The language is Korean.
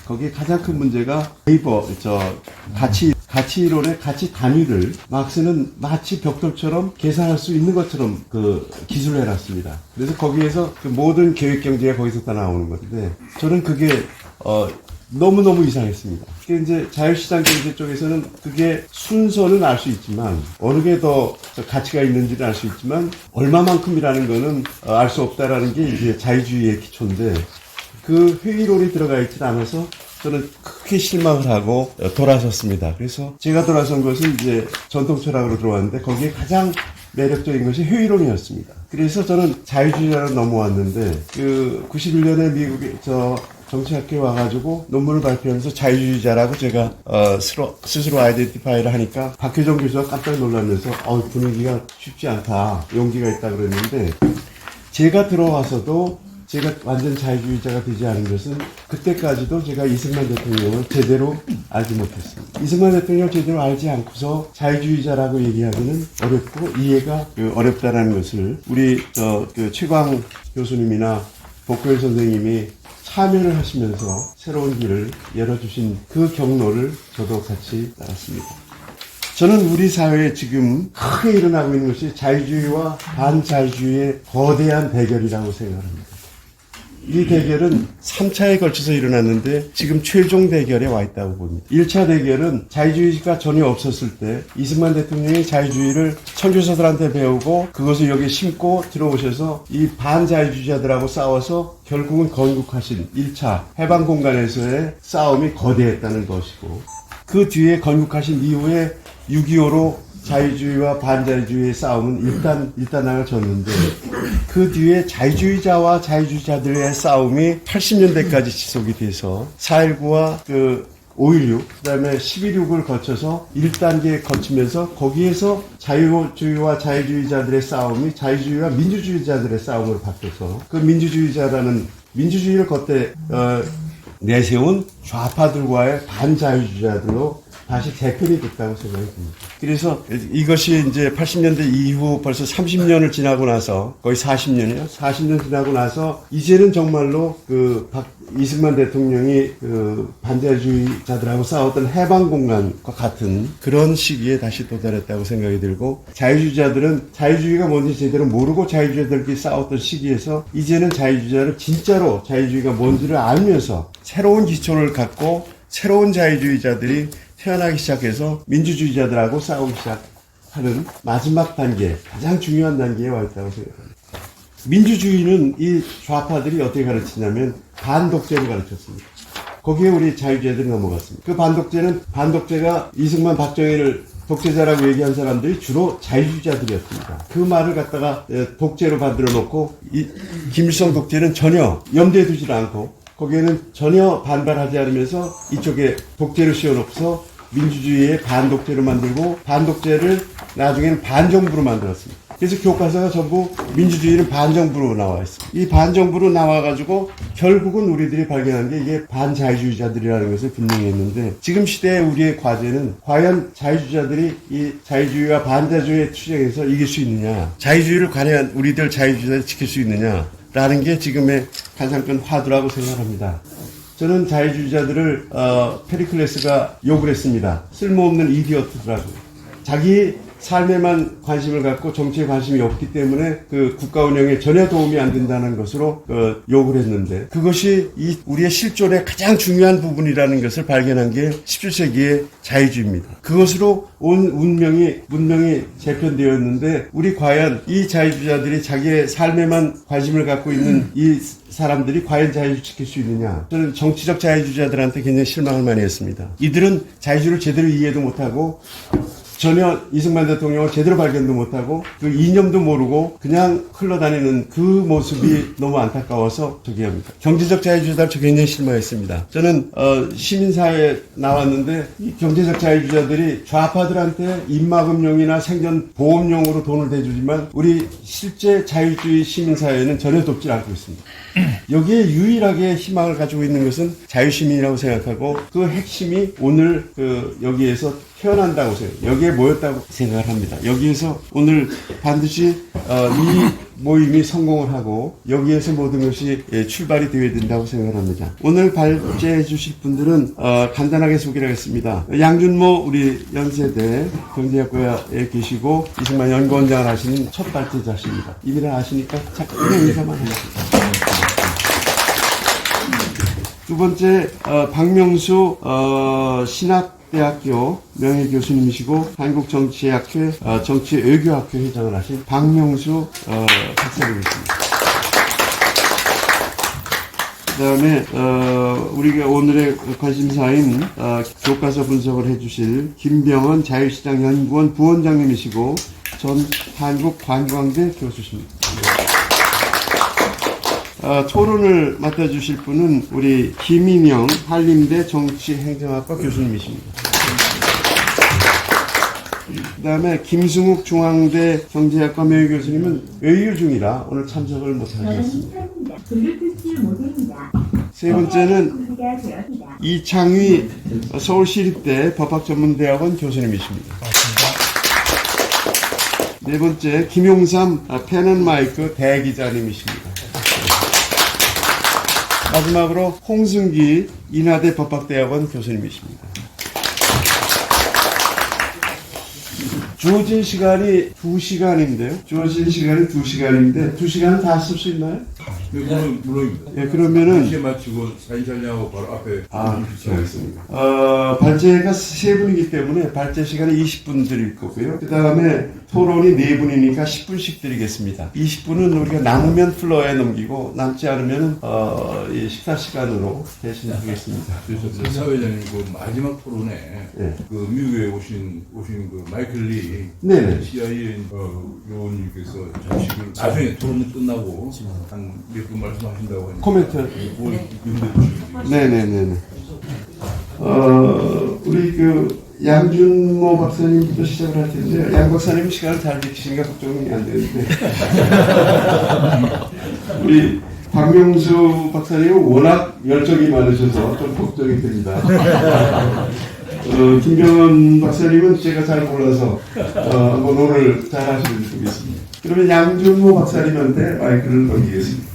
거기에 가장 큰 문제가 네이버 가치론의 가치 단위를 막스는 마치 벽돌처럼 계산할 수 있는 것처럼 그 기술을 해놨습니다. 그래서 거기에서 그 모든 계획 경제가 거기서 다 나오는 건데 저는 그게 너무너무 이상했습니다. 이제 자유시장 경제 쪽에서는 그게 순서는 알 수 있지만 어느 게 더 가치가 있는지는 알 수 있지만 얼마만큼이라는 거는 알 수 없다라는 게 이제 자유주의의 기초인데 그 회의론이 들어가 있지 않아서 저는 크게 실망을 하고 돌아섰습니다. 그래서 제가 돌아선 것은 이제 전통 철학으로 들어왔는데 거기에 가장 매력적인 것이 회의론이었습니다. 그래서 저는 자유주의자로 넘어왔는데 그 91년에 미국에 정치학교에 와가지고 논문을 발표하면서 자유주의자라고 제가 스스로 아이덴티파이를 하니까 박효정 교수가 깜짝 놀라면서 분위기가 쉽지 않다, 용기가 있다 그랬는데 제가 들어와서도 제가 완전 자유주의자가 되지 않은 것은 그때까지도 제가 이승만 대통령을 제대로 알지 못했습니다. 이승만 대통령을 제대로 알지 않고서 자유주의자라고 얘기하기는 어렵고 이해가 어렵다라는 것을 우리 최광 교수님이나 복고일 선생님이 참여를 하시면서 새로운 길을 열어주신 그 경로를 저도 같이 따랐습니다. 저는 우리 사회에 지금 크게 일어나고 있는 것이 자유주의와 반자유주의의 거대한 대결이라고 생각합니다. 이 대결은 3차에 걸쳐서 일어났는데 지금 최종 대결에 와 있다고 봅니다. 1차 대결은 자유주의가 전혀 없었을 때 이승만 대통령이 자유주의를 선교사들한테 배우고 그것을 여기 심고 들어오셔서 이 반자유주의자들하고 싸워서 결국은 건국하신 1차 해방공간에서의 싸움이 거대했다는 것이고 그 뒤에 건국하신 이후에 6.25로 자유주의와 반자유주의의 싸움은 일단락을 졌는데 그 뒤에 자유주의자와 자유주의자들의 싸움이 80년대까지 지속이 돼서 4.19와 5.16, 그 다음에 11.6을 거쳐서 1단계 거치면서 거기에서 자유주의와 자유주의자들의 싸움이 자유주의와 민주주의자들의 싸움으로 바뀌어서 그 민주주의를 겉에 내세운 좌파들과의 반자유주의자들로 다시 재편이 됐다고 생각이 듭니다. 그래서 이것이 이제 80년대 이후 벌써 30년을 지나고 나서 거의 40년 지나고 나서 이제는 정말로 이승만 대통령이 반자유주의자들하고 싸웠던 해방공간과 같은 그런 시기에 다시 도달했다고 생각이 들고 자유주의자들은 자유주의가 뭔지 제대로 모르고 자유주의자들끼리 싸웠던 시기에서 이제는 자유주의자를 진짜로 자유주의가 뭔지를 알면서 새로운 기초를 갖고 새로운 자유주의자들이 태어나기 시작해서 민주주의자들하고 싸우기 시작하는 마지막 단계, 가장 중요한 단계에 와 있다고 생각합니다. 민주주의는 이 좌파들이 어떻게 가르치냐면 반독재를 가르쳤습니다. 거기에 우리 자유주의자들이 넘어갔습니다. 그 반독재가 이승만 박정희를 독재자라고 얘기한 사람들이 주로 자유주의자들이었습니다. 그 말을 갖다가 독재로 만들어 놓고 김일성 독재는 전혀 염두에 두지 않고 거기에는 전혀 반발하지 않으면서 이쪽에 독재를 씌워놓고서 민주주의의 반독재로 만들고 반독재를 나중에는 반정부로 만들었습니다. 그래서 교과서가 전부 민주주의는 반정부로 나와 있습니다. 이 반정부로 나와가지고 결국은 우리들이 발견한 게 이게 반자유주의자들이라는 것을 분명히 했는데 지금 시대의 우리의 과제는 과연 자유주의자들이 이 자유주의와 반자유주의의 투쟁에서 이길 수 있느냐, 자유주의를 과연 우리들 자유주의자들이 지킬 수 있느냐 라는 게 지금의 가장 큰 화두라고 생각합니다. 저는 자유주의자들을 페리클레스가 욕을 했습니다. 쓸모없는 이디어트라고. 자기 삶에만 관심을 갖고 정치에 관심이 없기 때문에 그 국가 운영에 전혀 도움이 안 된다는 것으로 욕을 했는데 그것이 우리의 실존의 가장 중요한 부분이라는 것을 발견한 게 17세기의 자유주의입니다. 그것으로 온 문명이 재편되었는데 우리 과연 이 자유주의자들이 자기의 삶에만 관심을 갖고 있는 이 사람들이 과연 자유주의 지킬 수 있느냐. 저는 정치적 자유주의자들한테 굉장히 실망을 많이 했습니다. 이들은 자유주의를 제대로 이해도 못하고 전혀 이승만 대통령을 제대로 발견도 못하고 그 이념도 모르고 그냥 흘러다니는 그 모습이 너무 안타까워서 저기합니다. 경제적 자유주의자를 저 굉장히 실망했습니다. 저는 시민사회에 나왔는데 이 경제적 자유주의자들이 좌파들한테 입막음용이나 생존보험용으로 돈을 대주지만 우리 실제 자유주의 시민사회는 전혀 돕지 않고 있습니다. 여기에 유일하게 희망을 가지고 있는 것은 자유시민이라고 생각하고 그 핵심이 오늘 여기에서 태어난다고 여기에 모였다고 생각을 합니다. 여기에서 오늘 반드시 이 모임이 성공을 하고 여기에서 모든 것이 출발이 되어야 된다고 생각을 합니다. 오늘 발제해 주실 분들은 간단하게 소개를 하겠습니다. 양준모 우리 연세대 경제학과에 계시고 이승만 연구원장을 하시는 첫 발제자십니다. 이미를 아시니까 잠깐 인사만 하겠습니다. 두 번째 박명수 신학대학교 명예교수님이시고 한국정치학회 정치외교학회 회장을 하신 박명수 박사님이십니다. 그 다음에 우리가 오늘의 관심사인 교과서 분석을 해주실 김병헌 자유시장연구원 부원장님이시고 전 한국관광대 교수십니다. 토론을 맡아주실 분은 우리 김인영 한림대 정치행정학과 교수님이십니다. 그 다음에 김승욱 중앙대 경제학과 명예교수님은 외유 중이라 오늘 참석을 못하겠습니다. 세 번째는 이창휘 서울시립대 법학전문대학원 교수님이십니다. 네 번째 김용삼 펜앤마이크 대기자님이십니다. 마지막으로 홍승기 인하대 법학대학원 교수님이십니다. 주어진 시간이 2시간인데요. 주어진 시간이 2시간인데 2시간은 다 쓸 수 있나요? 물론입니다. 예, 그러면은 시에 마치고 사진 촬영하고 바로 앞에 알겠습니다. 발제가 3분이기 때문에 발제 시간은 20분 드릴 거고요. 그 다음에 토론이 4분이니까 10분씩 드리겠습니다. 20분은 우리가 남으면 플로어에 넘기고 남지 않으면 이 식사 시간으로 대신하겠습니다. 그래서 사회자님 그 마지막 토론에 네. 그 미국에 오신 그 마이클 리 네네. CIA 요원님께서 잠시 나중에 토론이 끝나고 한 몇 분 말씀하신다고 하니까 코멘트. 네네네네. 우리 그 양준모 박사님부터 시작을 할 텐데 양 박사님 시간을 잘 지키시니까 걱정이 안 되는데 우리 박명수 박사님은 워낙 열정이 많으셔서 좀 걱정이 됩니다. 김병헌 박사님은 제가 잘 몰라서 한번 오늘 잘 하시면 좋겠습니다. 그러면 양준모 박사님한테 마이크를 넘기겠습니다.